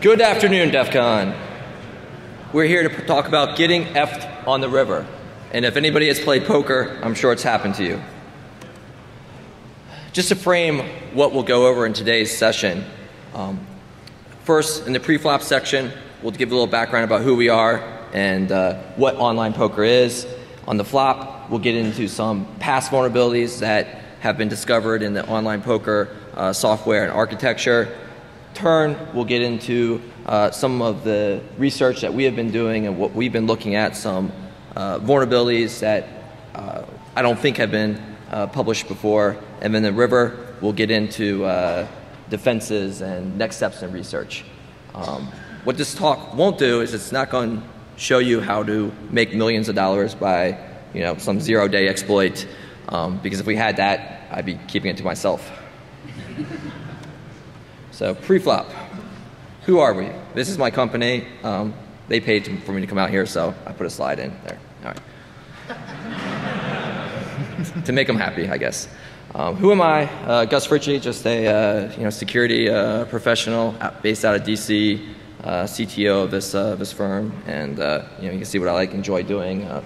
Good afternoon, DEFCON. We're here to talk about getting effed on the river. And if anybody has played poker, I'm sure it's happened to you. Just to frame what we'll go over in today's session, first in the pre-flop section, we'll give a little background about who we are and what online poker is. On the flop, we'll get into some past vulnerabilities that have been discovered in the online poker software and architecture. Turn, we'll get into some of the research that we have been doing and what we've been looking at, some vulnerabilities that I don't think have been published before. And then the river, we'll get into defenses and next steps in research. What this talk won't do is it's not going to show you how to make millions of dollars by some zero-day exploit, because if we had that, I'd be keeping it to myself. So pre-flop, who are we? This is my company. They paid for me to come out here, so I put a slide in there. All right. To make them happy, I guess. Who am I? Gus Fritchie, just a security professional based out of DC, CTO of this firm, and you can see what I enjoy doing. I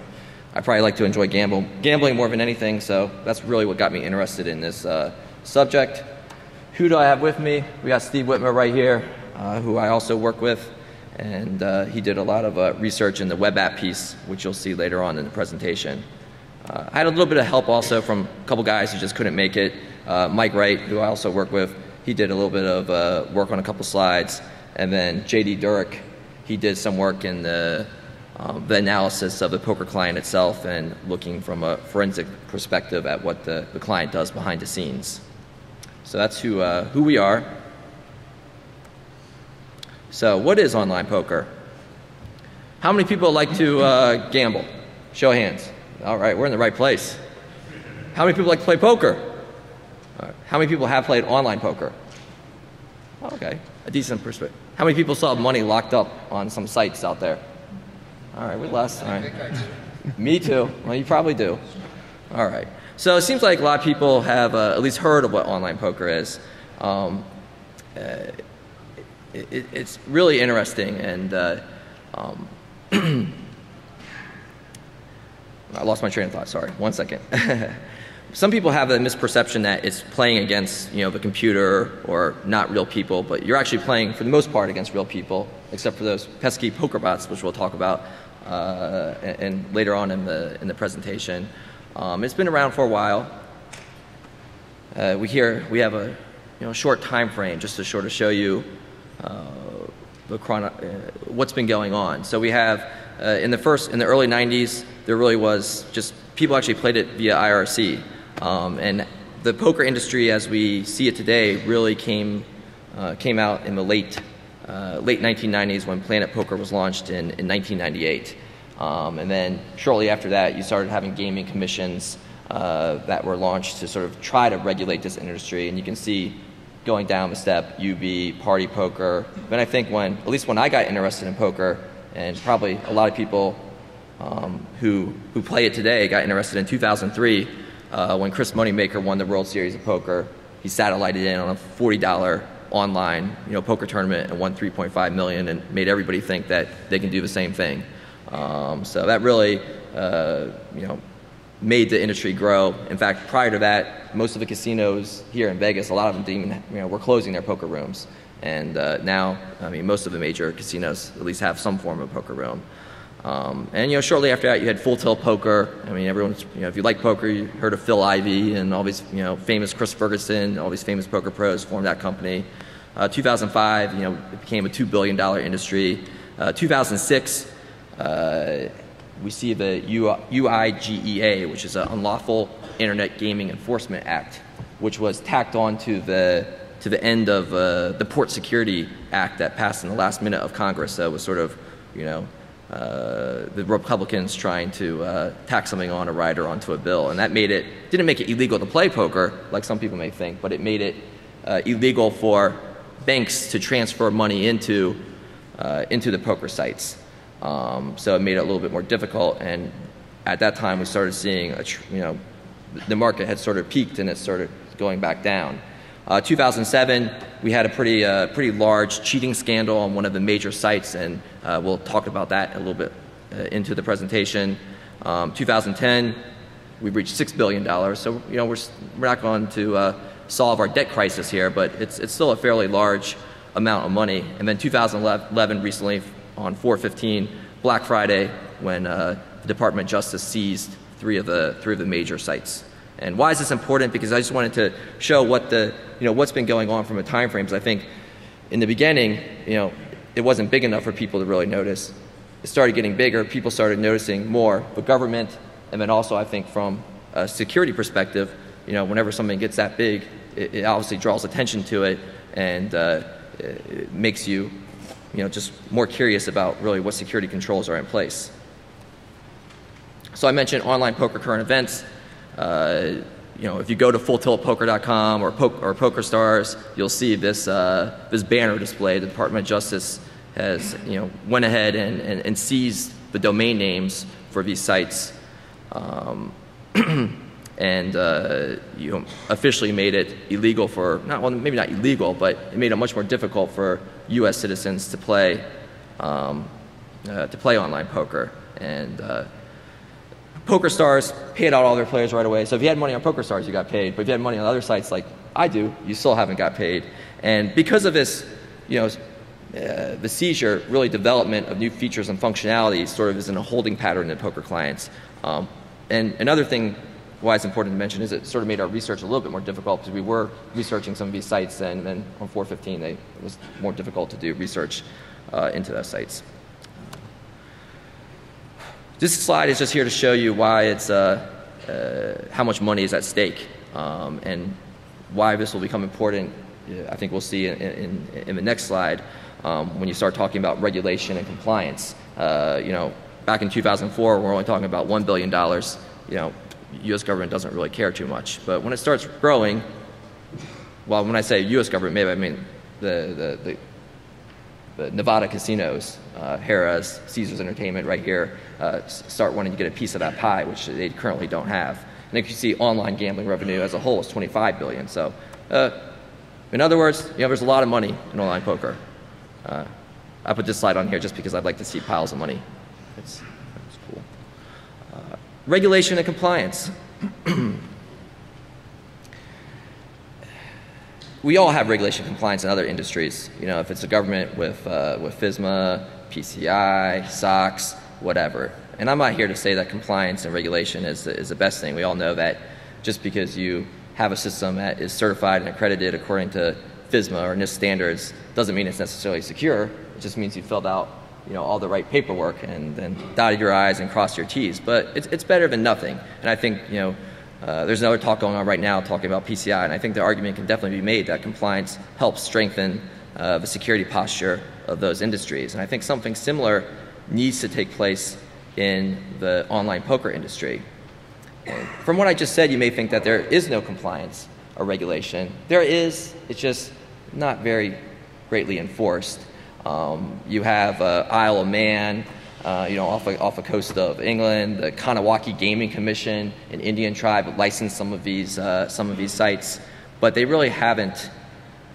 probably like to enjoy gambling more than anything, so that's really what got me interested in this subject. Who do I have with me? We got Steve Whitmer right here, who I also work with, and he did a lot of research in the web app piece, which you'll see later on in the presentation. I had a little bit of help also from a couple guys who just couldn't make it. Mike Wright, who I also work with, he did a little bit of work on a couple slides, and then JD Durek, he did some work in the analysis of the poker client itself and looking from a forensic perspective at what the client does behind the scenes. So that's who we are. So what is online poker? How many people like to gamble? Show of hands. All right, we're in the right place. How many people like to play poker? All right. How many people have played online poker? Okay, a decent perspective. How many people still have money locked up on some sites out there? All right, we're less. All right. Me too. Well, you probably do. All right. So it seems like a lot of people have at least heard of what online poker is. It's really interesting, and I lost my train of thought, sorry, 1 second. Some people have a misperception that it's playing against the computer or not real people, but you're actually playing for the most part against real people, except for those pesky poker bots, which we'll talk about and later on in the presentation. It's been around for a while. We have a short time frame just to sort of show you what's been going on. So we have in the early 90s, there really was just people actually played it via IRC, and the poker industry as we see it today really came out in the late 1990s when Planet Poker was launched in 1998. And then shortly after that, you started having gaming commissions that were launched to sort of try to regulate this industry. And you can see going down the step, UB, Party Poker. But I think at least when I got interested in poker, and probably a lot of people who play it today got interested in 2003 when Chris Moneymaker won the World Series of Poker. He satellited in on a $40 online poker tournament and won $3.5 million and made everybody think that they can do the same thing. So that really, made the industry grow. In fact, prior to that, most of the casinos here in Vegas, a lot of them didn't even, were closing their poker rooms. And now, most of the major casinos at least have some form of poker room. And shortly after that, you had Full Tilt Poker. Everyone's, if you like poker, you heard of Phil Ivey and all these, famous Chris Ferguson, all these famous poker pros formed that company. 2005, it became a $2 billion industry. 2006. We see the UIGEA, which is an Unlawful Internet Gaming Enforcement Act, which was tacked on to the end of the Port Security Act that passed in the last minute of Congress. So it was sort of, the Republicans trying to tack something on a rider onto a bill, and that didn't make it illegal to play poker, like some people may think, but it made it illegal for banks to transfer money into the poker sites. So it made it a little bit more difficult, and at that time we started seeing the market had sort of peaked and it started going back down. 2007, we had a pretty large cheating scandal on one of the major sites, and we'll talk about that a little bit into the presentation. 2010, we reached $6 billion. So we're not going to solve our debt crisis here, but it's still a fairly large amount of money. And then 2011, recently on 4/15, Black Friday, when the Department of Justice seized three of the major sites. And why is this important? Because I just wanted to show what's been going on from a time frame. Because I think in the beginning, it wasn't big enough for people to really notice. It started getting bigger. People started noticing more. The government, and then also I think from a security perspective, whenever something gets that big, it obviously draws attention to it, and it makes you, just more curious about really what security controls are in place. So I mentioned online poker current events. If you go to fulltiltpoker.com or PokerStars, you'll see this banner display. The Department of Justice has went ahead and seized the domain names for these sites, and officially made it illegal for maybe not illegal, but it made it much more difficult for U.S. citizens to play online poker. And PokerStars paid out all their players right away. So if you had money on PokerStars, you got paid. But if you had money on other sites like I do, you still haven't got paid. And because of this, the seizure, really development of new features and functionalities sort of is in a holding pattern in poker clients. And another thing why it's important to mention is it sort of made our research a little bit more difficult, because we were researching some of these sites, and then on 4/15 it was more difficult to do research into those sites. This slide is just here to show you why it's how much money is at stake, and why this will become important. I think we'll see in the next slide when you start talking about regulation and compliance. Back in 2004, we're only talking about $1 billion. U.S. government doesn't really care too much, but when it starts growing, well, when I say U.S. government, maybe I mean the Nevada casinos, Harrah's, Caesars Entertainment right here, start wanting to get a piece of that pie, which they currently don't have. And if you see online gambling revenue as a whole is $25 billion. So in other words, there's a lot of money in online poker. I put this slide on here just because I'd like to see piles of money. It's cool. Regulation and compliance. We all have regulation compliance in other industries. If it's a government with FSMA, PCI, SOX, whatever. And I'm not here to say that compliance and regulation is the best thing. We all know that just because you have a system that is certified and accredited according to FSMA or NIST standards doesn't mean it's necessarily secure. It just means you filled out all the right paperwork and then dotted your I's and crossed your T's. But it's better than nothing. And I think there's another talk going on right now talking about PCI, and I think the argument can definitely be made that compliance helps strengthen the security posture of those industries. And I think something similar needs to take place in the online poker industry. And from what I just said, you may think that there is no compliance or regulation. There is, it's just not very greatly enforced. You have Isle of Man, off the coast of England. The Kanawaki Gaming Commission, an Indian tribe, licensed some of these sites, but they really haven't,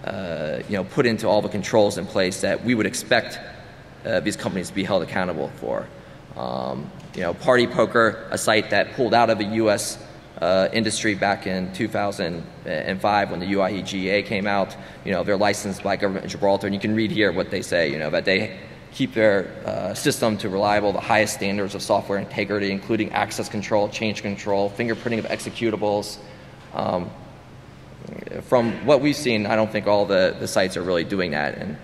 put into all the controls in place that we would expect these companies to be held accountable for. Party Poker, a site that pulled out of the U.S. Industry back in 2005 when the UIEGA came out. They're licensed by government in Gibraltar, and you can read here what they say. That they keep their system to reliable, the highest standards of software integrity, including access control, change control, fingerprinting of executables. From what we've seen, I don't think all the sites are really doing that. And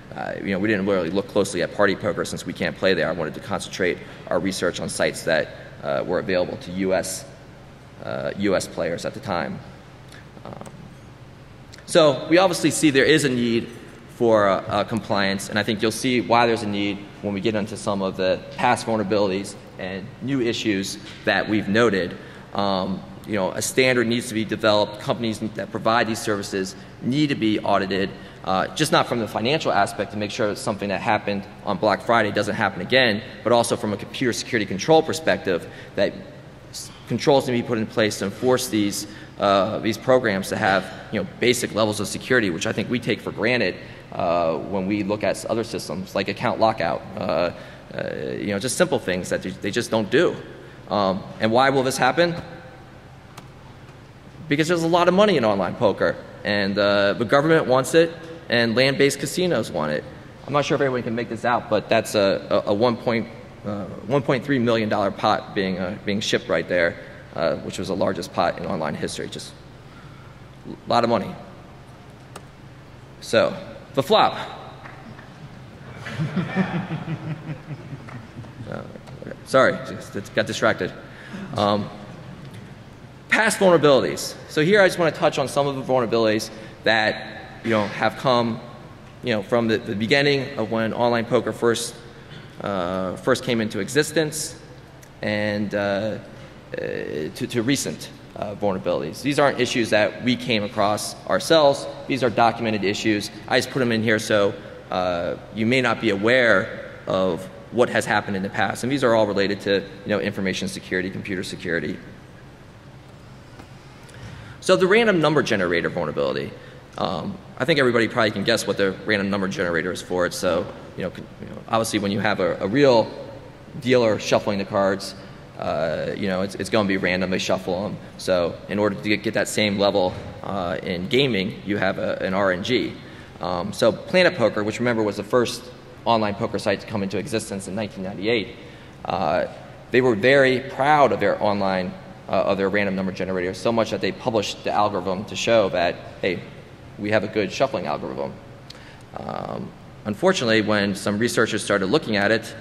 we didn't really look closely at Party Poker since we can't play there. I wanted to concentrate our research on sites that were available to U.S. players at the time. So we obviously see there is a need for compliance, and I think you'll see why there's a need when we get into some of the past vulnerabilities and new issues that we've noted. A standard needs to be developed. Companies that provide these services need to be audited, just not from the financial aspect to make sure that something that happened on Black Friday doesn't happen again, but also from a computer security control perspective, that controls need to be put in place to enforce these programs to have basic levels of security, which I think we take for granted when we look at other systems like account lockout. Just simple things that they just don't do. And why will this happen? Because there's a lot of money in online poker, and the government wants it, and land-based casinos want it. I'm not sure if everyone can make this out, but that's a $1.3 million pot being shipped right there, which was the largest pot in online history. Just a lot of money. So, the flop. Sorry, just got distracted. Past vulnerabilities. So here I just want to touch on some of the vulnerabilities that have come from the beginning of when online poker first came into existence, and to recent vulnerabilities. These aren't issues that we came across ourselves. These are documented issues. I just put them in here so you may not be aware of what has happened in the past. And these are all related to information security, computer security. So the random number generator vulnerability. I think everybody probably can guess what the random number generator is for. So obviously when you have a real dealer shuffling the cards, it's going to be random. They shuffle them. So in order to get that same level in gaming, you have an RNG. So Planet Poker, which remember was the first online poker site to come into existence in 1998, they were very proud of their online of their random number generator, so much that they published the algorithm to show that, hey, we have a good shuffling algorithm. Unfortunately, when some researchers started looking at it,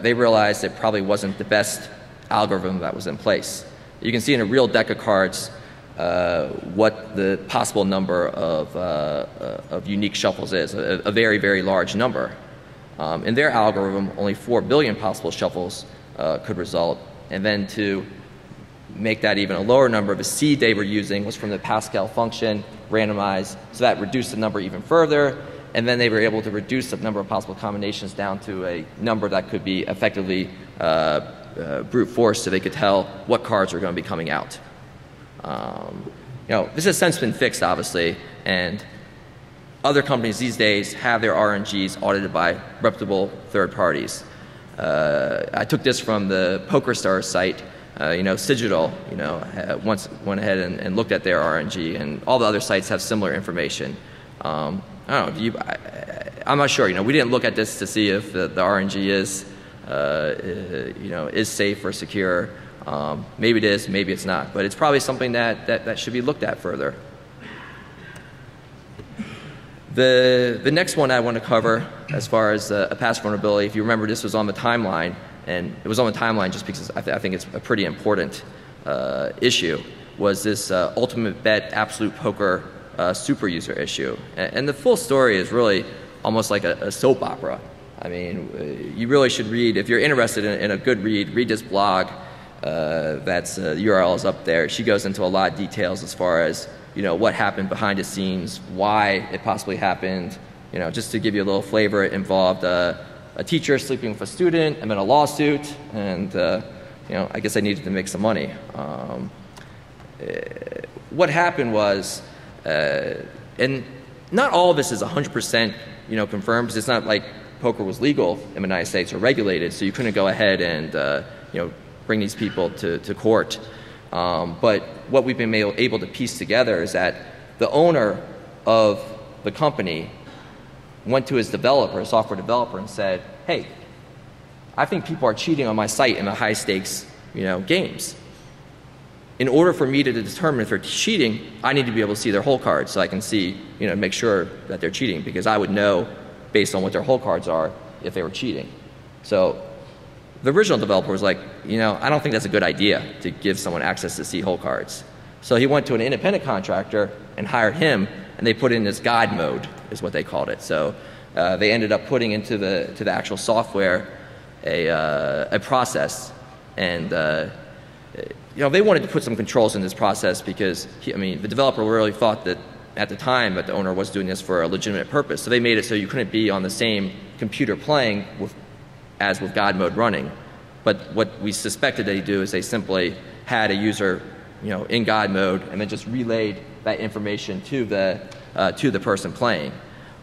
they realized it probably wasn't the best algorithm that was in place. You can see in a real deck of cards what the possible number of unique shuffles is, a very, very large number. In their algorithm, only 4 billion possible shuffles could result. And then to make that even a lower number, the seed they were using was from the Pascal function, randomized, so that reduced the number even further. And then they were able to reduce the number of possible combinations down to a number that could be effectively brute force, so they could tell what cards are going to be coming out. This has since been fixed, obviously, and other companies these days have their RNGs audited by reputable third parties. I took this from the PokerStars site. Cigital, once went ahead and looked at their RNG, and all the other sites have similar information. I don't know. I'm not sure. We didn't look at this to see if the RNG is safe or secure. Maybe it is, maybe it's not. But it's probably something that should be looked at further. The next one I want to cover, as far as a past vulnerability, if you remember, this was on the timeline. And it was on the timeline just because I think it's a pretty important issue, was this ultimate bet absolute poker super user issue. And the full story is really almost like a soap opera. I mean, you really should read, if you're interested in a good read this blog. That's URL is up there. She goes into a lot of details as far as what happened behind the scenes, why it possibly happened. Just to give you a little flavor, it involved a teacher sleeping with a student, and then a lawsuit, and I guess I needed to make some money. What happened was, and not all of this is 100% confirmed, because it's not like poker was legal in the United States or regulated, so you couldn't go ahead and bring these people to court. But what we've been able to piece together is that the owner of the company went to his developer, a software developer, and said, hey, I think people are cheating on my site in the high stakes games. In order for me to determine if they're cheating, I need to be able to see their hole cards so I can see, make sure that they're cheating, because I would know based on what their hole cards are if they were cheating. So the original developer was like, I don't think that's a good idea to give someone access to see hole cards. So he went to an independent contractor and hired him, and they put in this God mode, is what they called it. So they ended up putting into the actual software a process, and they wanted to put some controls in this process because the developer really thought that at the time that the owner was doing this for a legitimate purpose. So they made it so you couldn't be on the same computer playing as with God mode running. But what we suspected they do is they simply had a user, in God mode, and then just relayed that information to the person playing.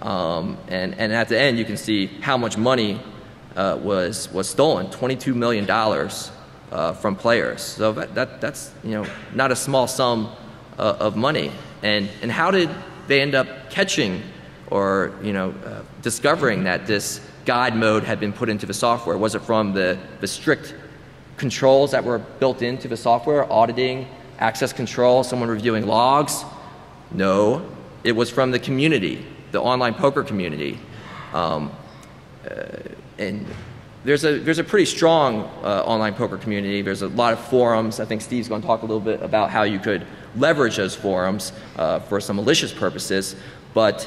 And at the end, you can see how much money was stolen, $22 million from players. So that's not a small sum of money. And how did they end up catching or discovering that this God mode had been put into the software? Was it from the strict controls that were built into the software, auditing, access control, someone reviewing logs? No, it was from the community, the online poker community. And there's a pretty strong online poker community. There's a lot of forums. I think Steve's going to talk a little bit about how you could leverage those forums for some malicious purposes. But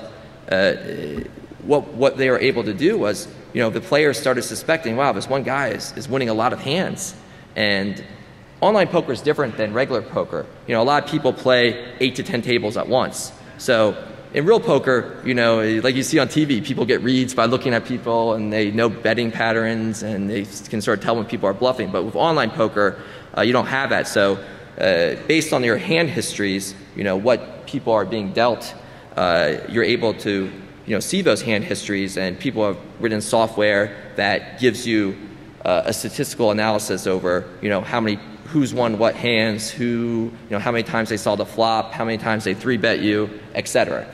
what they were able to do was, the players started suspecting, wow, this one guy is winning a lot of hands. And online poker is different than regular poker. A lot of people play 8 to 10 tables at once. So in real poker, like you see on TV, people get reads by looking at people, and they know betting patterns, and they can sort of tell when people are bluffing. But with online poker, you don't have that. So based on your hand histories, what people are being dealt, you're able to see those hand histories, and people have written software that gives you a statistical analysis over who's won what hands, how many times they saw the flop, how many times they 3-bet you, etc.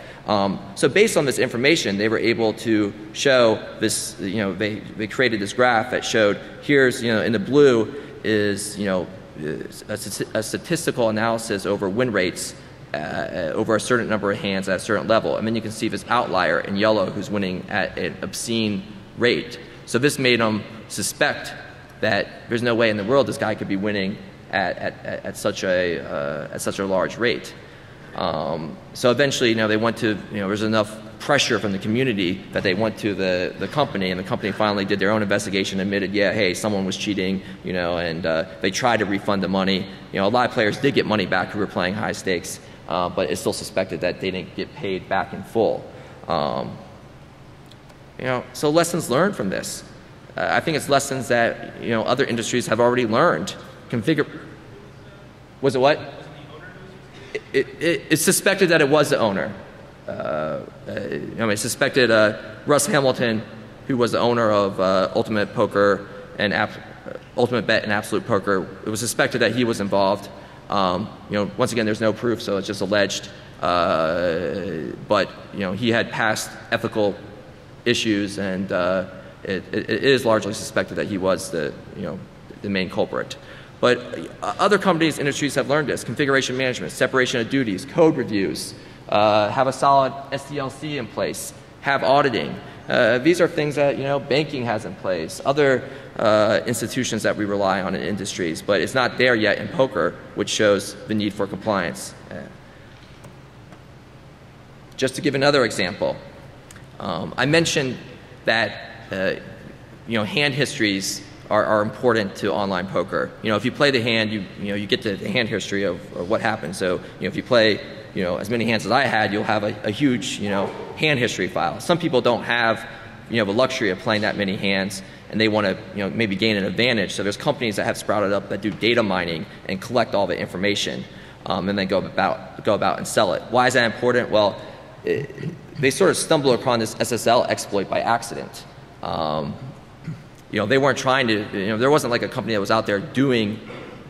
So based on this information, they were able to show this. They created this graph that showed here's in the blue is a statistical analysis over win rates over a certain number of hands at a certain level, and then you can see this outlier in yellow who's winning at an obscene rate. So this made them suspect that there's no way in the world this guy could be winning at such a large rate. So eventually, they went to, there's enough pressure from the community that they went to the company, and the company finally did their own investigation, admitted, yeah, hey, someone was cheating, and they tried to refund the money. A lot of players did get money back who were playing high stakes, but it's still suspected that they didn't get paid back in full. So lessons learned from this. I think it's lessons that other industries have already learned. Was it what? It's suspected that it was the owner. It's suspected Russ Hamilton, who was the owner of Ultimate Poker and Ultimate Bet and Absolute Poker. It was suspected that he was involved. Once again, there's no proof, so it's just alleged. But he had past ethical issues, and it is largely suspected that he was the main culprit. But other companies, industries have learned this: configuration management, separation of duties, code reviews, have a solid SDLC in place, have auditing. These are things that banking has in place, other institutions that we rely on in industries, but it's not there yet in poker, which shows the need for compliance. Just to give another example, I mentioned that hand histories are important to online poker. If you play the hand, you get the hand history of what happened. So if you play as many hands as I had, you'll have a huge hand history file. Some people don't have the luxury of playing that many hands, and they want to maybe gain an advantage. So there's companies that have sprouted up that do data mining and collect all the information, and then go about and sell it. Why is that important? Well, they sort of stumble upon this SSL exploit by accident. They weren't trying to, there wasn't like a company that was out there doing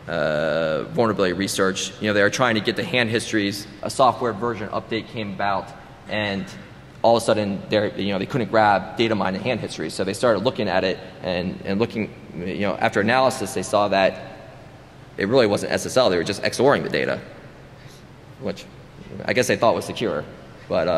vulnerability research. They were trying to get the hand histories. A software version update came about, and all of a sudden they couldn't grab data mine and hand history. So they started looking at it, and looking, after analysis, they saw that it really wasn't SSL. They were just XORing the data, which I guess they thought was secure. But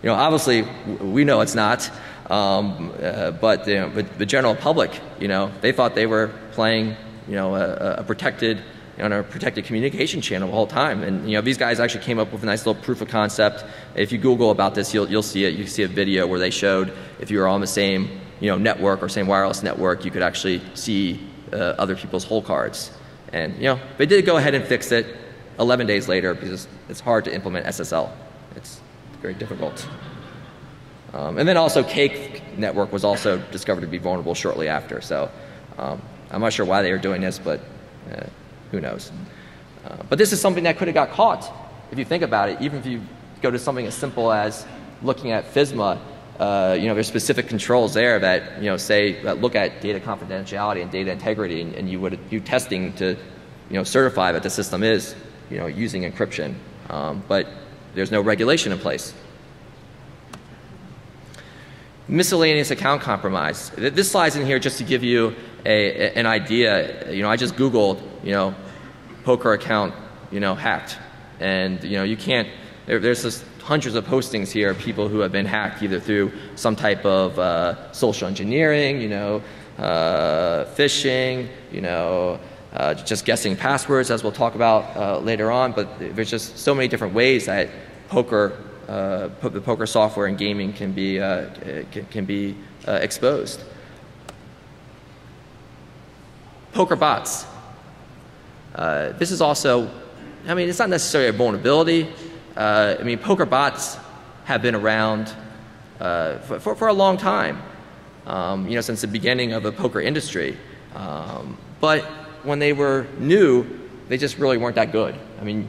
obviously we know it's not. But the general public, they thought they were playing, a protected, on a protected communication channel the whole time. And these guys actually came up with a nice little proof of concept. If you Google about this, you'll see it. You see a video where they showed if you were on the same, network or same wireless network, you could actually see other people's hole cards. And they did go ahead and fix it 11 days later because it's hard to implement SSL. It's very difficult. And then also Cake Network was also discovered to be vulnerable shortly after. So I'm not sure why they were doing this, but Who knows? But this is something that could have got caught if you think about it. Even if you go to something as simple as looking at FSMA, there's specific controls there that that look at data confidentiality and data integrity, and you would do testing to certify that the system is using encryption. But there's no regulation in place. Miscellaneous account compromise. This slide's in here just to give you an idea. I just Googled poker account hacked, and you can't. There's just hundreds of postings here of people who have been hacked either through some type of social engineering, phishing, just guessing passwords, as we'll talk about later on. But there's just so many different ways that the poker software and gaming can be exposed. Poker bots. This is also, it's not necessarily a vulnerability. Poker bots have been around for a long time, since the beginning of the poker industry. But when they were new, they just really weren't that good.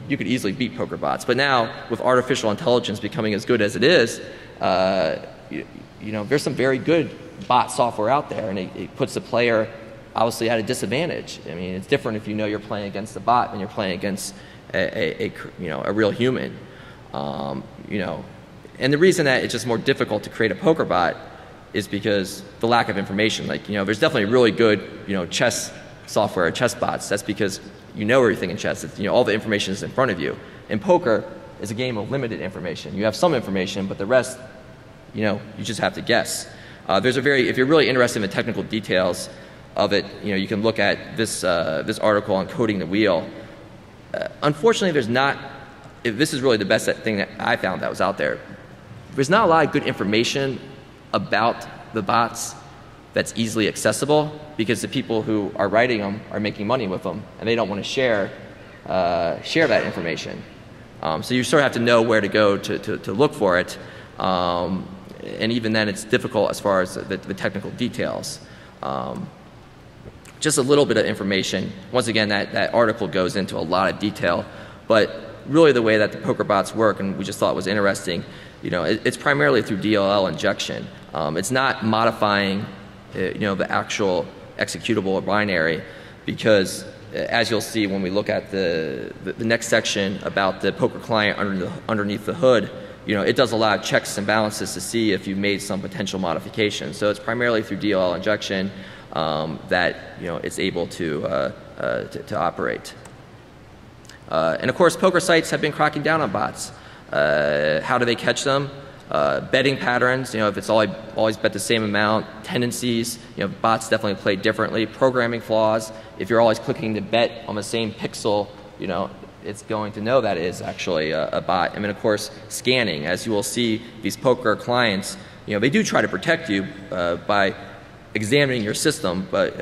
You could easily beat poker bots. But now, with artificial intelligence becoming as good as it is, there's some very good bot software out there, and it puts the player obviously at a disadvantage. It's different if you're playing against a bot than you're playing against a real human. And the reason that it's just more difficult to create a poker bot is because the lack of information. There's definitely really good, chess software, chess bots. That's because everything in chess. All the information is in front of you. In poker, it's a game of limited information. You have some information, but the rest, you just have to guess. If you're really interested in the technical details of it, you can look at this article on coding the wheel. Unfortunately, this is really the best thing that I found that was out there. There's not a lot of good information about the bots that's easily accessible, because the people who are writing them are making money with them, and they don't want to share that information. So you sort of have to know where to go to look for it, and even then it's difficult as far as the technical details. Just a little bit of information. Once again, that article goes into a lot of detail, but really the way that the poker bots work, and we just thought was interesting, it's primarily through DLL injection. It's not modifying the actual executable or binary, because as you'll see when we look at the next section about the poker client underneath the hood, it does a lot of checks and balances to see if you've made some potential modifications. So it's primarily through DLL injection that it's able to operate. And of course, poker sites have been cracking down on bots. How do they catch them? Betting patterns, if it's always bet the same amount, tendencies, bots definitely play differently. Programming flaws, if you're always clicking to bet on the same pixel, it's going to know that is actually a bot. And then of course, scanning, as you will see, these poker clients, they do try to protect you by examining your system, but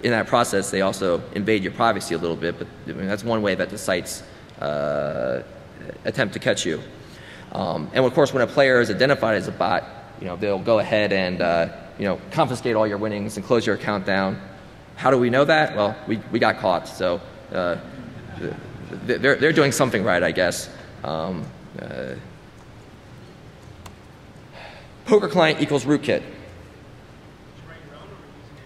in that process, they also invade your privacy a little bit. But that's one way that the sites attempt to catch you. And of course, when a player is identified as a bot, they'll go ahead and confiscate all your winnings and close your account down. How do we know that? Well, we got caught, so they're doing something right, I guess. Poker client equals rootkit.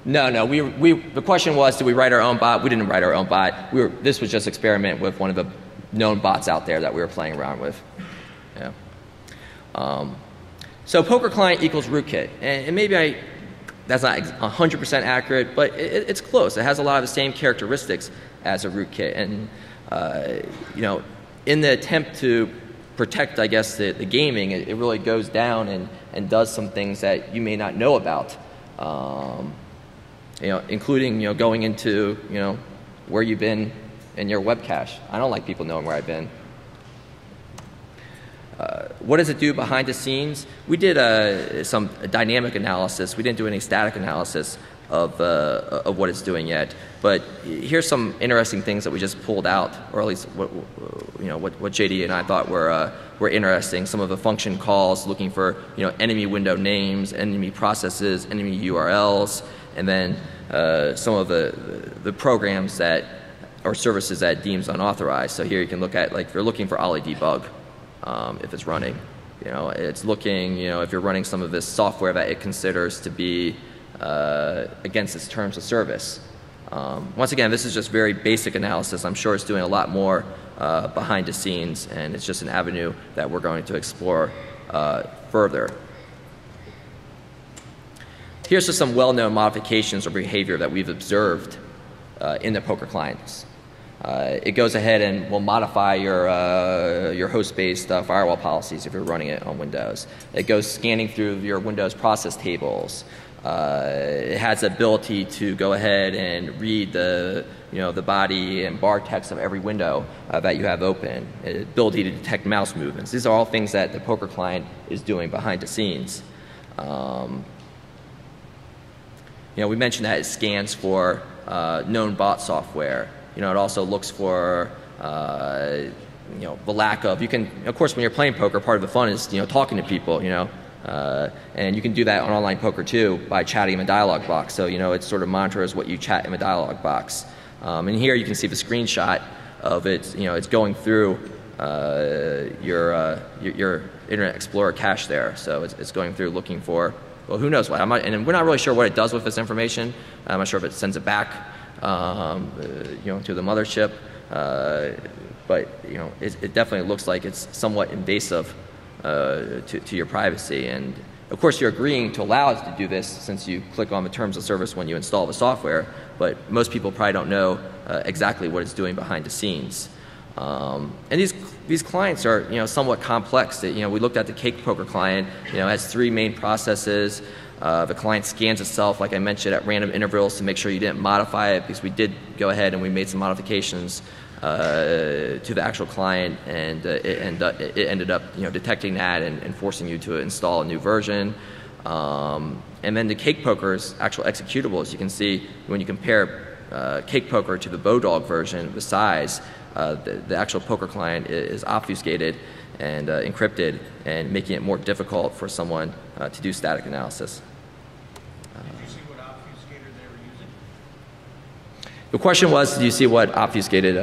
No. The question was, do we write our own bot? We didn't write our own bot. This was just experiment with one of the known bots out there that we were playing around with. Yeah. So poker client equals rootkit, and maybe that's not 100% accurate, but it's close. It has a lot of the same characteristics as a rootkit, and in the attempt to protect, I guess, the gaming, it really goes down and does some things that you may not know about. Including going into where you've been in your web cache. I don't like people knowing where I've been. What does it do behind the scenes? We did some dynamic analysis. We didn't do any static analysis of what it's doing yet. But here's some interesting things that we just pulled out, or at least what JD and I thought were interesting. Some of the function calls looking for enemy window names, enemy processes, enemy URLs, and then some of the programs that or services that it deems unauthorized. So here you can look at, like, if you're looking for Ollie debug, if it's running, it's looking, if you're running some of this software that it considers to be against its terms of service. Once again, this is just very basic analysis. I'm sure it's doing a lot more behind the scenes, and it's just an avenue that we're going to explore further. Here's just some well-known modifications or behavior that we've observed in the poker clients. It goes ahead and will modify your host-based firewall policies if you're running it on Windows. It goes scanning through your Windows process tables. It has the ability to go ahead and read the body and bar text of every window that you have open. The ability to detect mouse movements. These are all things that the poker client is doing behind the scenes. We mentioned that it scans for known bot software. It also looks for the lack of. You can, of course, when you're playing poker, part of the fun is talking to people. And you can do that on online poker too by chatting in a dialog box. So it sort of monitors what you chat in the dialog box. And here you can see the screenshot of it. It's going through your Internet Explorer cache there. So it's going through looking for, well, who knows what. And we're not really sure what it does with this information. I'm not sure if it sends it back, to the mothership. But it definitely looks like it's somewhat invasive to your privacy. And of course, you're agreeing to allow it to do this since you click on the terms of service when you install the software. But most people probably don't know exactly what it's doing behind the scenes. And these clients are somewhat complex. We looked at the Cake Poker client. It has 3 main processes. The client scans itself, like I mentioned, at random intervals to make sure you didn't modify it, because we did go ahead and we made some modifications to the actual client, and it ended up detecting that and forcing you to install a new version. And then the Cake Poker's actual executables, you can see when you compare Cake Poker to the Bodog version, the size, the actual poker client is obfuscated and encrypted, and making it more difficult for someone to do static analysis. Did you see what obfuscator they were using? The question was, did you see what obfuscated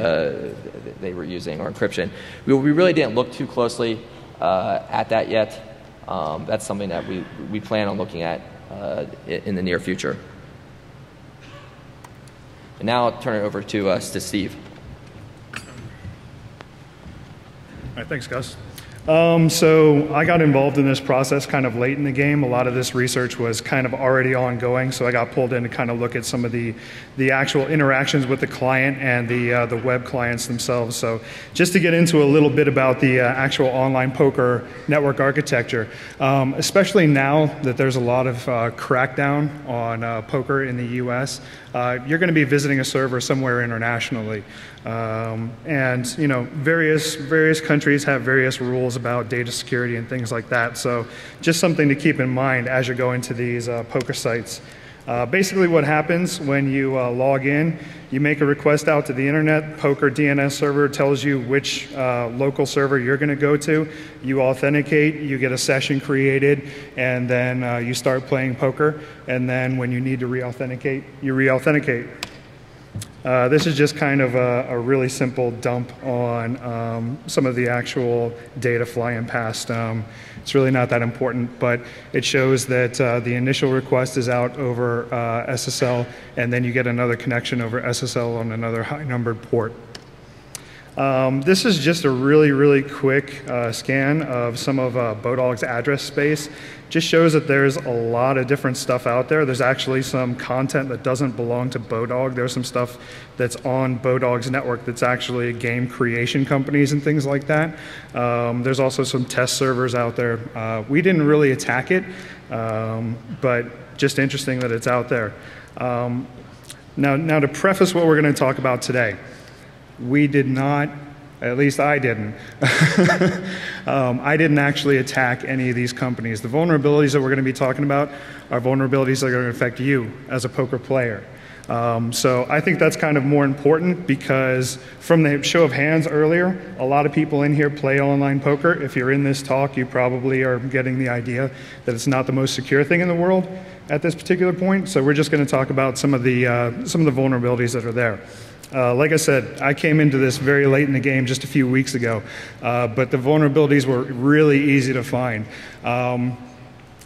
they were using, or encryption? We really didn't look too closely at that yet. That's something that we plan on looking at in the near future. And now I'll turn it over to Steve. All right, thanks, Gus. So I got involved in this process kind of late in the game. A lot of this research was kind of already ongoing, so I got pulled in to kind of look at some of the actual interactions with the client and the web clients themselves. So just to get into a little bit about the actual online poker network architecture, especially now that there's a lot of crackdown on poker in the US, you're going to be visiting a server somewhere internationally. And various countries have various rules about data security and things like that. So just something to keep in mind as you're going to these poker sites. Basically what happens when you log in, you make a request out to the internet, poker DNS server tells you which local server you're going to go to, you authenticate, you get a session created, and then you start playing poker, and then when you need to re-authenticate, you re-authenticate. This is just kind of a really simple dump on some of the actual data flying past. It's really not that important, but it shows that the initial request is out over SSL, and then you get another connection over SSL on another high-numbered port. This is just a really quick scan of some of Bodog's address space. Just shows that there's a lot of different stuff out there. There's actually some content that doesn't belong to Bodog. There's some stuff that's on Bodog's network that's actually game creation companies and things like that. There's also some test servers out there. We didn't really attack it, but just interesting that it's out there. Now to preface what we're going to talk about today, we did not, at least I didn't. I didn't actually attack any of these companies. The vulnerabilities that we're going to be talking about are vulnerabilities that are going to affect you as a poker player. So I think that's kind of more important, because from the show of hands earlier, a lot of people in here play online poker. If you're in this talk, you probably are getting the idea that it's not the most secure thing in the world at this particular point. So we're just going to talk about some of the vulnerabilities that are there. Like I said, I came into this very late in the game just a few weeks ago, but the vulnerabilities were really easy to find.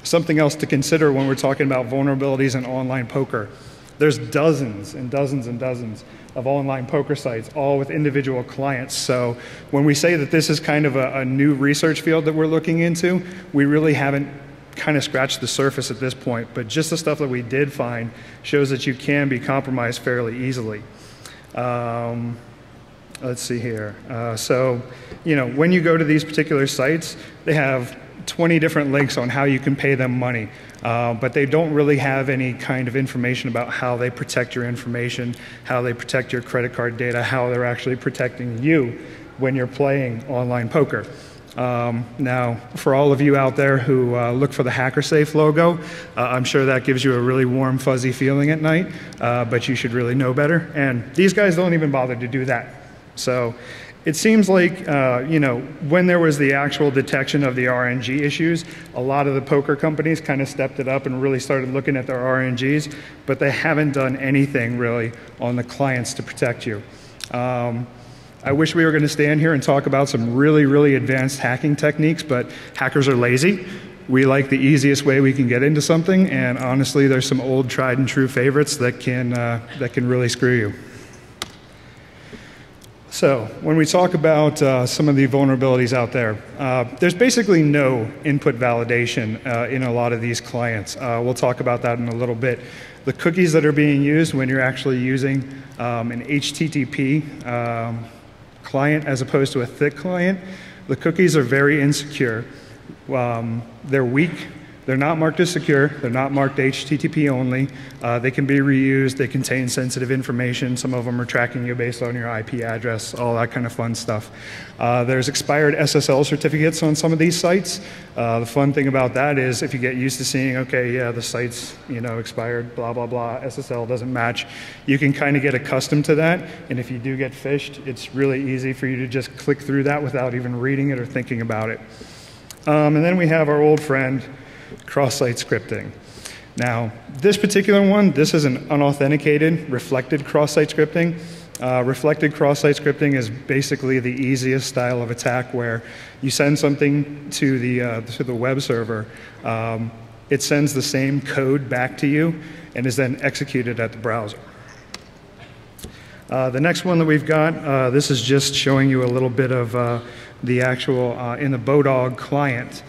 Something else to consider when we're talking about vulnerabilities in online poker. There's dozens and dozens and dozens of online poker sites, all with individual clients. So when we say that this is kind of a new research field that we're looking into, we really haven't kind of scratched the surface at this point. But just the stuff that we did find shows that you can be compromised fairly easily. Let's see here. So, you know, when you go to these particular sites, they have 20 different links on how you can pay them money, but they don't really have any kind of information about how they protect your information, how they protect your credit card data, how they're actually protecting you when you're playing online poker. Now, for all of you out there who look for the HackerSafe logo, I'm sure that gives you a really warm, fuzzy feeling at night, but you should really know better. And these guys don't even bother to do that. So it seems like, you know, when there was the actual detection of the RNG issues, a lot of the poker companies kind of stepped it up and really started looking at their RNGs, but they haven't done anything really on the clients to protect you. I wish we were going to stand here and talk about some really, really advanced hacking techniques, but hackers are lazy. We like the easiest way we can get into something, and honestly, there's some old tried and true favorites that can really screw you. So when we talk about some of the vulnerabilities out there, there's basically no input validation in a lot of these clients. We'll talk about that in a little bit. The cookies that are being used when you're actually using an HTTP client as opposed to a thick client, the cookies are very insecure. They're weak. They're not marked as secure. They're not marked HTTP only. They can be reused. They contain sensitive information. Some of them are tracking you based on your IP address, all that kind of fun stuff. There's expired SSL certificates on some of these sites. The fun thing about that is if you get used to seeing, okay, yeah, the site's, you know, expired, blah, blah, blah, SSL doesn't match, you can kind of get accustomed to that. And if you do get phished, it's really easy for you to just click through that without even reading it or thinking about it. And then we have our old friend, cross-site scripting. Now, this particular one, this is an unauthenticated, reflected cross-site scripting. Reflected cross-site scripting is basically the easiest style of attack where you send something to the web server, it sends the same code back to you and is then executed at the browser. The next one that we've got, this is just showing you a little bit of the actual, in the Bodog client,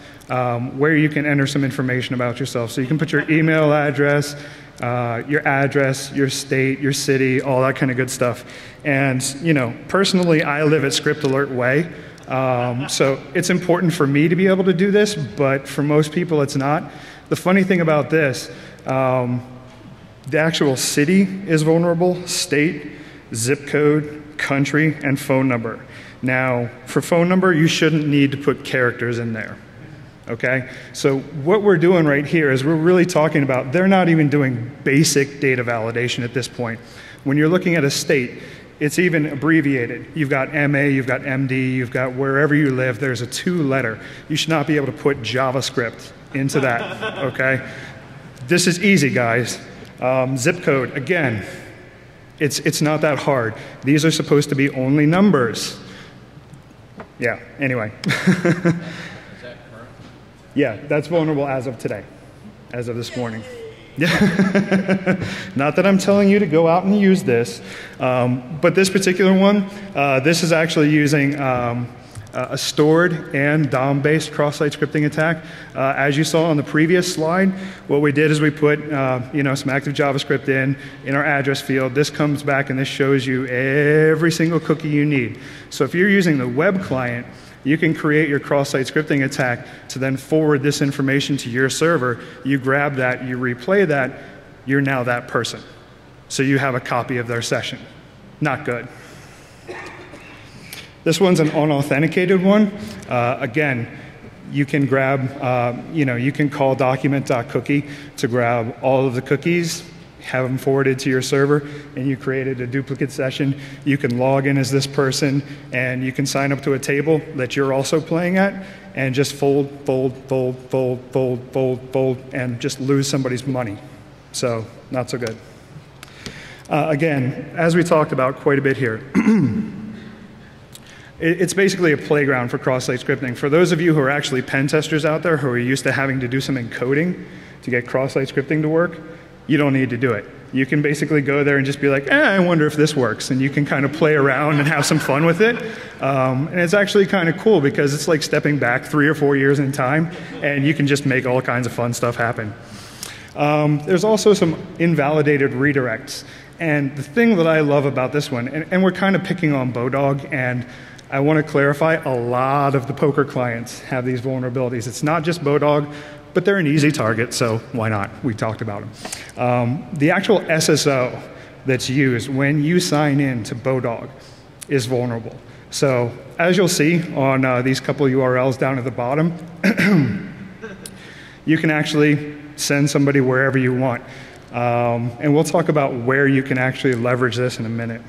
where you can enter some information about yourself. So you can put your email address, your state, your city, all that kind of good stuff. And, you know, personally, I live at Script Alert Way. So it's important for me to be able to do this, but for most people, it's not. The funny thing about this, the actual city is vulnerable, state, zip code, country, and phone number. Now, for phone number, you shouldn't need to put characters in there. Okay? So what we're doing right here is we're really talking about, they're not even doing basic data validation at this point. When you're looking at a state, it's even abbreviated. You've got MA, you've got MD, you've got wherever you live, there's a 2-letter. You should not be able to put JavaScript into that, okay? This is easy, guys. Zip code, again, it's not that hard. These are supposed to be only numbers. Yeah, anyway. Yeah, that's vulnerable as of today, as of this morning. Not that I'm telling you to go out and use this, but this particular one, this is actually using a stored and DOM-based cross-site scripting attack. As you saw on the previous slide, what we did is we put some active JavaScript in our address field. This comes back and this shows you every single cookie you need. So if you're using the web client, you can create your cross-site scripting attack to then forward this information to your server. You grab that, you replay that, you're now that person. So you have a copy of their session. Not good. This one's an unauthenticated one. Again, you can grab, you can call document.cookie to grab all of the cookies, have them forwarded to your server, and you created a duplicate session. You can log in as this person, and you can sign up to a table that you're also playing at, and just fold, and just lose somebody's money. So, not so good. Again, as we talked about quite a bit here, it's basically a playground for cross-site scripting. For those of you who are actually pen testers out there who are used to having to do some encoding to get cross-site scripting to work, you don't need to do it. You can basically go there and just be like, I wonder if this works. And you can kind of play around and have some fun with it. And it's actually kind of cool because it's like stepping back 3 or 4 years in time, and you can just make all kinds of fun stuff happen. There's also some invalidated redirects. And the thing that I love about this one, and we're kind of picking on Bodog, and I want to clarify, a lot of the poker clients have these vulnerabilities. It's not just Bodog, but they're an easy target, so why not? We talked about them. The actual SSO that's used when you sign in to Bodog is vulnerable. So as you'll see on these couple URLs down at the bottom, you can actually send somebody wherever you want. And we'll talk about where you can actually leverage this in a minute.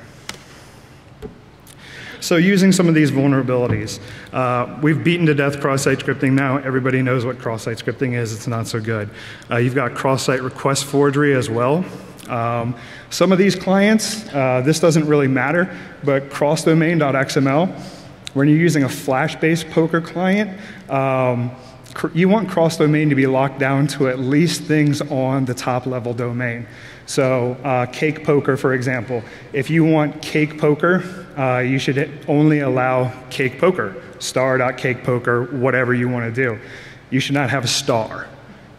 So using some of these vulnerabilities, we've beaten to death cross-site scripting now. Everybody knows what cross-site scripting is. It's not so good. You've got cross-site request forgery as well. Some of these clients, this doesn't really matter, but crossdomain.xml, when you're using a Flash-based poker client, you want cross-domain to be locked down to at least things on the top-level domain. So cake poker, for example, if you want cake poker, you should only allow cake poker, star.cakepoker, whatever you want to do. You should not have a star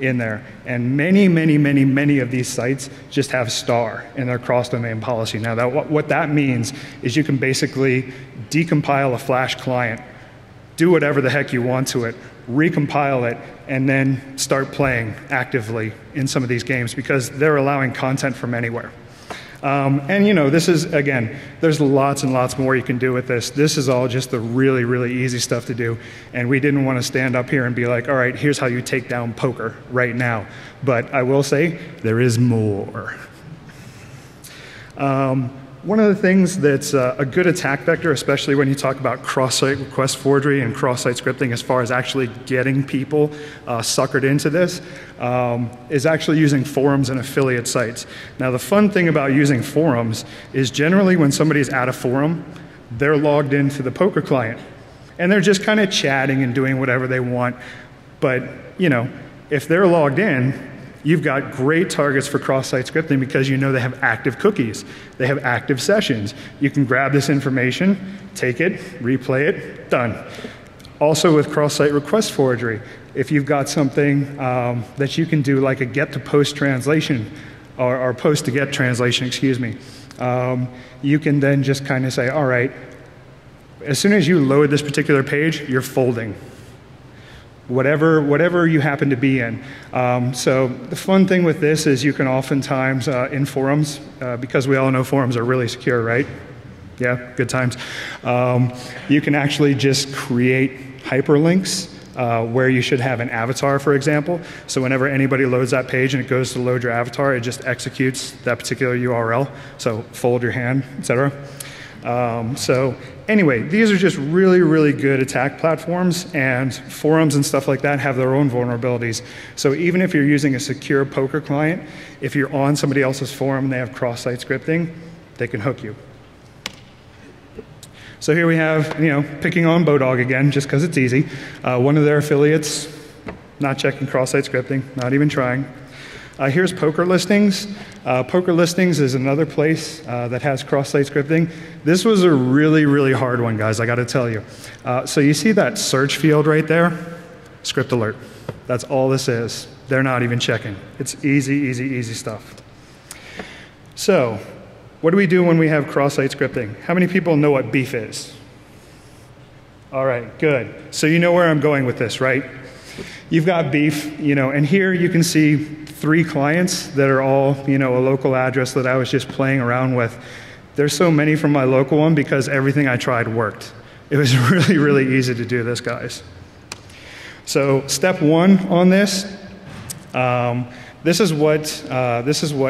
in there. And many of these sites just have star in their cross-domain policy. Now, what that means is you can basically decompile a Flash client, do whatever the heck you want to it, recompile it, and then start playing actively in some of these games because they're allowing content from anywhere. And you know, this is, again, there's lots and lots more you can do with this. This is all just the really easy stuff to do. And we didn't want to stand up here and be like, all right, here's how you take down poker right now. But I will say, there is more. One of the things that's a good attack vector, especially when you talk about cross-site request forgery and cross-site scripting as far as actually getting people suckered into this, is actually using forums and affiliate sites. Now, the fun thing about using forums is generally when somebody's at a forum, they're logged into the poker client. And they're just kind of chatting and doing whatever they want. But, you know, if they're logged in, you've got great targets for cross-site scripting because you know they have active cookies. They have active sessions. You can grab this information, take it, replay it, done. Also with cross-site request forgery, if you've got something that you can do like a get-to-post translation, or post-to-get translation, excuse me, you can then just kind of say, all right, as soon as you load this particular page, you're folding. Whatever you happen to be in. So the fun thing with this is you can oftentimes, in forums, because we all know forums are really secure, right? Yeah, good times. You can actually just create hyperlinks where you should have an avatar, for example. So whenever anybody loads that page and it goes to load your avatar, it just executes that particular URL. So fold your hand, etc. So anyway, these are just really good attack platforms, and forums and stuff like that have their own vulnerabilities. So even if you're using a secure poker client, if you're on somebody else's forum and they have cross-site scripting, they can hook you. So here we have, you know, picking on Bodog again, just because it's easy. One of their affiliates, not checking cross-site scripting, not even trying. Here's Poker Listings. Poker Listings is another place that has cross-site scripting. This was a really hard one, guys, I gotta tell you. So you see that search field right there? Script alert. That's all this is. They're not even checking. It's easy stuff. So, what do we do when we have cross-site scripting? How many people know what beef is? All right, good. So you know where I'm going with this, right? You've got beef, you know, and here you can see 3 clients that are all, you know, a local address that I was just playing around with. There's so many from my local one because everything I tried worked. It was really easy to do this, guys. So step 1 on this, this is what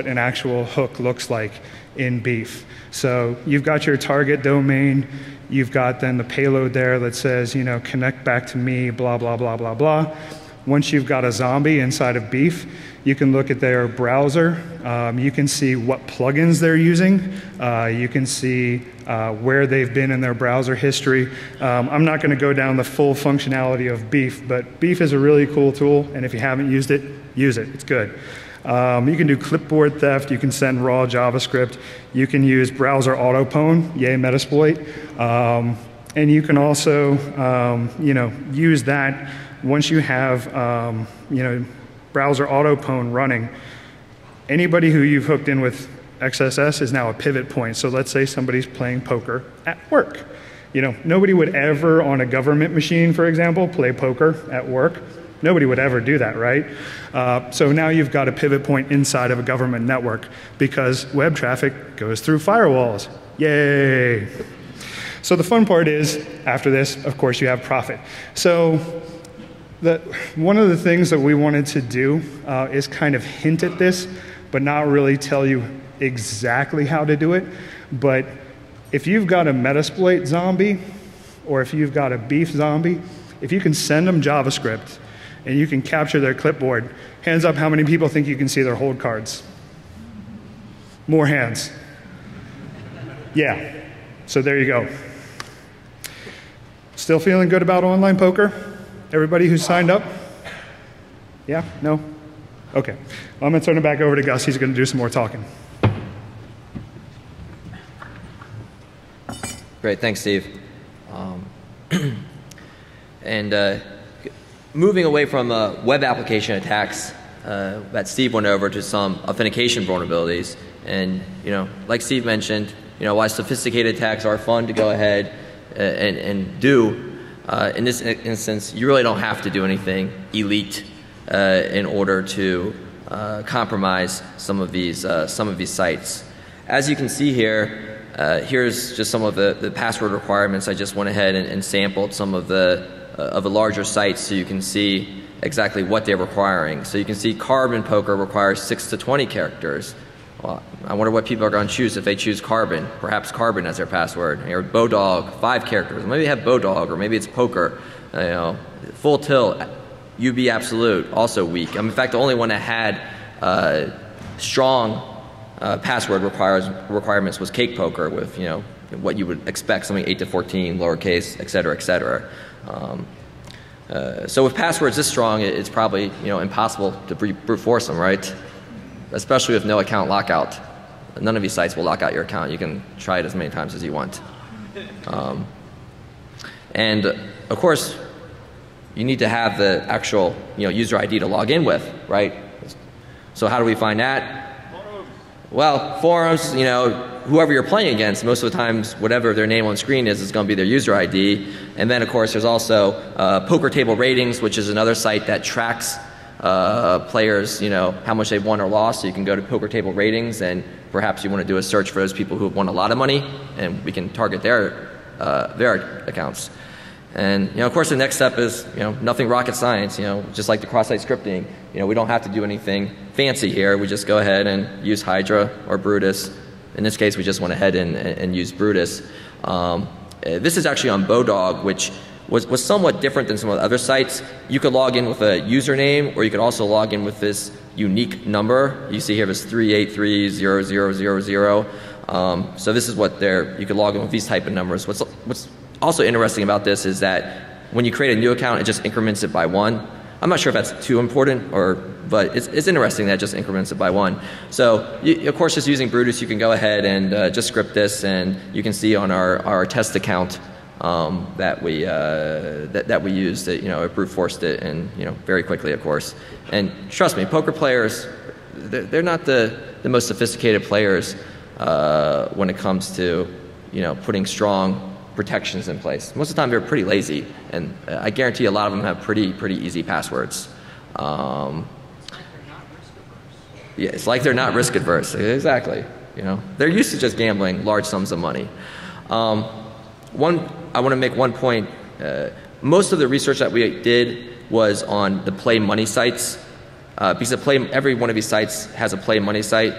an actual hook looks like in beef. So you've got your target domain, you've got then the payload there that says, you know, connect back to me, blah. Once you've got a zombie inside of Beef, you can look at their browser. You can see what plugins they're using. You can see where they've been in their browser history. I'm not going to go down the full functionality of Beef, but Beef is a really cool tool, and if you haven't used it, use it. It's good. You can do clipboard theft. You can send raw JavaScript. You can use browser autopwn, yay Metasploit. And you can also use that once you have browser autopwn running. Anybody who you've hooked in with XSS is now a pivot point. So let's say somebody's playing poker at work. Nobody would ever on a government machine, for example, play poker at work. Nobody would ever do that, right? So now you've got a pivot point inside of a government network because web traffic goes through firewalls. Yay! So the fun part is, after this, of course, you have profit. So one of the things that we wanted to do is kind of hint at this, but not really tell you exactly how to do it. But if you've got a Metasploit zombie, or if you've got a Beef zombie, if you can send them JavaScript, and you can capture their clipboard, hands up how many people think you can see their hold cards? More hands. Yeah, so there you go. Still feeling good about online poker? Everybody who signed up? Yeah? No? Okay. Well, I'm going to turn it back over to Gus. He's going to do some more talking. Great, thanks, Steve. Moving away from web application attacks that Steve went over to some authentication vulnerabilities, and like Steve mentioned, while sophisticated attacks are fun to go ahead and do, in this instance, you really don't have to do anything elite in order to compromise some of these sites. As you can see here, here's just some of the password requirements. I just went ahead and sampled some of the larger sites so you can see exactly what they're requiring. So you can see Carbon Poker requires 6 to 20 characters. Well, I wonder what people are going to choose if they choose Carbon. Perhaps Carbon as their password. Or Bodog, 5 characters. Maybe they have Bodog, or maybe it's Poker. Full Tilt, UB Absolute, also weak. In fact, the only one that had strong password requirements was Cake Poker with what you would expect, something 8 to 14, lowercase, et cetera, et cetera. So with passwords this strong, it's probably impossible to brute force them, right? Especially with no account lockout. None of these sites will lock out your account. You can try it as many times as you want. And of course, you need to have the actual user ID to log in with, right? So how do we find that? Well, forums, whoever you're playing against, most of the times, whatever their name on screen is going to be their user ID. And then, of course, there's also Poker Table Ratings, which is another site that tracks players, how much they've won or lost. So you can go to Poker Table Ratings, and perhaps you want to do a search for those people who have won a lot of money, and we can target their accounts. And of course, the next step is nothing rocket science. Just like the cross-site scripting, we don't have to do anything fancy here. We just go ahead and use Hydra or Brutus. In this case, we just went ahead and used Brutus. This is actually on Bodog, which was somewhat different than some of the other sites. You could log in with a username, or you could also log in with this unique number. You see here it's 3830000. So this is what you could log in with these type of numbers. What's also interesting about this is that when you create a new account, it just increments it by 1. I'm not sure if that's too important, but it's interesting that it just increments it by 1. So, of course, just using Brutus, you can go ahead and just script this, and you can see on our test account that we used it. It brute forced it, and very quickly, of course. And trust me, poker players, they're not the most sophisticated players when it comes to putting strong protections in place. Most of the time they're pretty lazy, and I guarantee a lot of them have pretty easy passwords. Yeah, it's like they're not risk adverse. Exactly. They're used to just gambling large sums of money. I want to make one point. Most of the research that we did was on the play money sites, because every one of these sites has a play money site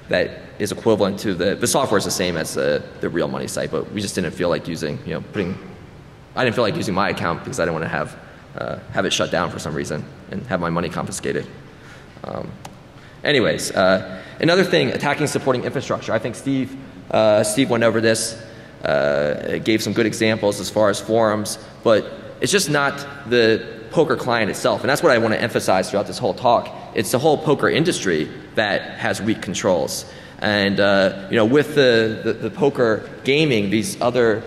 that is equivalent to the software is the same as the real money site, but we just didn't feel like using, I didn't feel like using my account because I didn't want to have have it shut down for some reason and have my money confiscated. Anyways, another thing, attacking supporting infrastructure. I think Steve went over this, gave some good examples as far as forums, but it's just not the poker client itself, and that's what I want to emphasize throughout this whole talk. It's the whole poker industry that has weak controls. And with the poker gaming, these other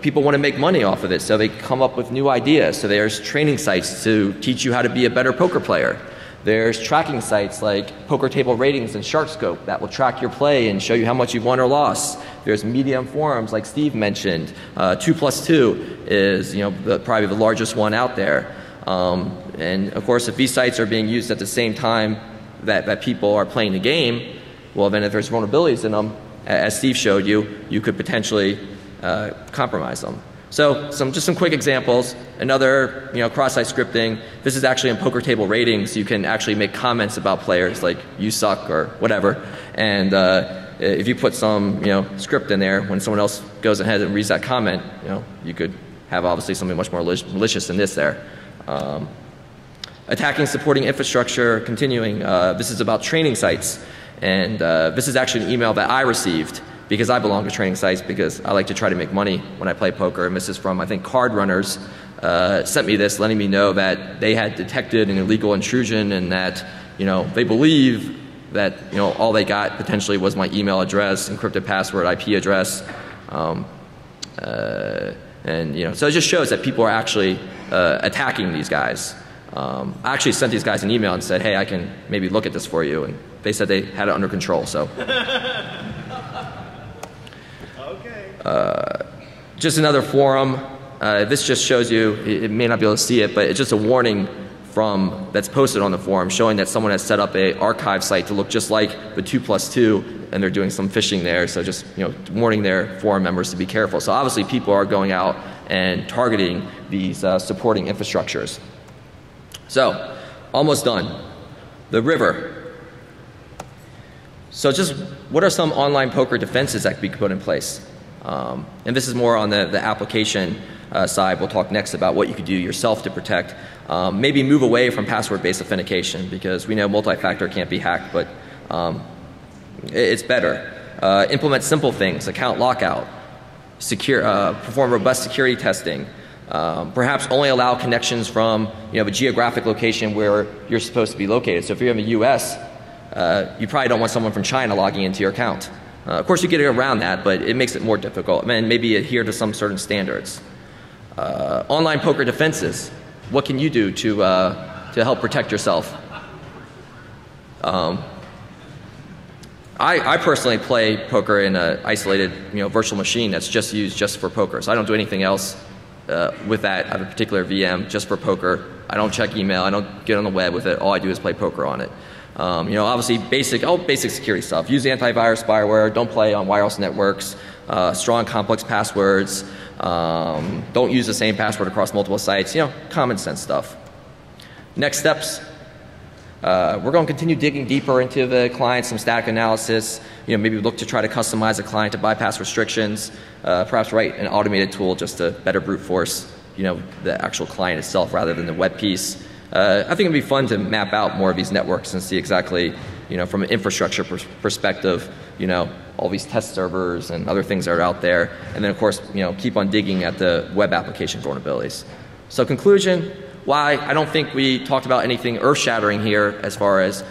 people want to make money off of it, so they come up with new ideas. So there's training sites to teach you how to be a better poker player. There's tracking sites like Poker Table Ratings and SharkScope that will track your play and show you how much you've won or lost. There's Medium forums like Steve mentioned. 2+2 is probably the largest one out there. And of course, if these sites are being used at the same time that people are playing the game, well then if there's vulnerabilities in them, as Steve showed you, you could potentially compromise them. So just some quick examples. Another, cross-site scripting. This is actually in Poker Table Ratings. You can actually make comments about players like "you suck" or whatever. And if you put some, script in there, when someone else goes ahead and reads that comment, you could have obviously something much more malicious than this there. Attacking supporting infrastructure. Continuing. This is about training sites, and this is actually an email that I received, because I belong to training sites because I like to try to make money when I play poker. And this is from, I think, Card Runners sent me this, letting me know that they had detected an illegal intrusion and that, they believe that, all they got potentially was my email address, encrypted password, IP address. So it just shows that people are actually attacking these guys. I actually sent these guys an email and said, hey, I can maybe look at this for you. And they said they had it under control, so. Just another forum. This just shows you, it may not be able to see it, but it's just a warning that's posted on the forum showing that someone has set up a archive site to look just like the 2+2, and they're doing some phishing there. So just warning their forum members to be careful. So obviously people are going out and targeting these supporting infrastructures. So almost done. The river. So just what are some online poker defenses that could be put in place? And this is more on the application side. We'll talk next about what you could do yourself to protect. Maybe move away from password-based authentication, because we know multi-factor can't be hacked, but it's better. Implement simple things, account lockout, perform robust security testing, perhaps only allow connections from a geographic location where you're supposed to be located. So if you're in the US, you probably don't want someone from China logging into your account. Of course, you get around that, but it makes it more difficult. And maybe adhere to some certain standards. Online poker defenses. What can you do to help protect yourself? I personally play poker in an isolated, virtual machine that's just used just for poker. So I don't do anything else with that. I have a particular VM just for poker. I don't check email. I don't get on the web with it. All I do is play poker on it. Obviously basic security stuff. Use antivirus spyware. Don't play on wireless networks. Strong complex passwords. Don't use the same password across multiple sites. Common sense stuff. Next steps. We're going to continue digging deeper into the client, some static analysis. Maybe look to try to customize a client to bypass restrictions. Perhaps write an automated tool just to better brute force, the actual client itself rather than the web piece. I think it'd be fun to map out more of these networks and see exactly, from an infrastructure perspective, all these test servers and other things that are out there. And then, of course, keep on digging at the web application vulnerabilities. So conclusion, why I don't think we talked about anything earth-shattering here as far as,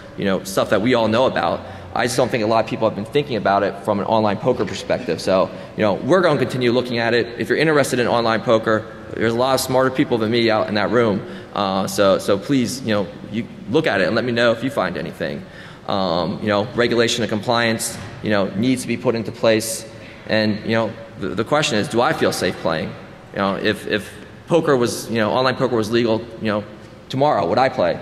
stuff that we all know about. I just don't think a lot of people have been thinking about it from an online poker perspective. So, we're going to continue looking at it. If you're interested in online poker, there's a lot of smarter people than me out in that room. So please, you look at it and let me know if you find anything. Regulation and compliance, needs to be put into place. And, the question is, do I feel safe playing? If poker was, online poker was legal, tomorrow, would I play?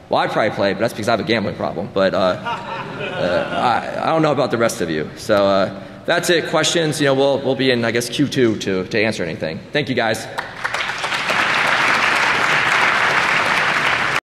Well, I'd probably play, but that's because I have a gambling problem. But I don't know about the rest of you. So that's it. Questions, we'll be in, I guess, Q2 to answer anything. Thank you, guys.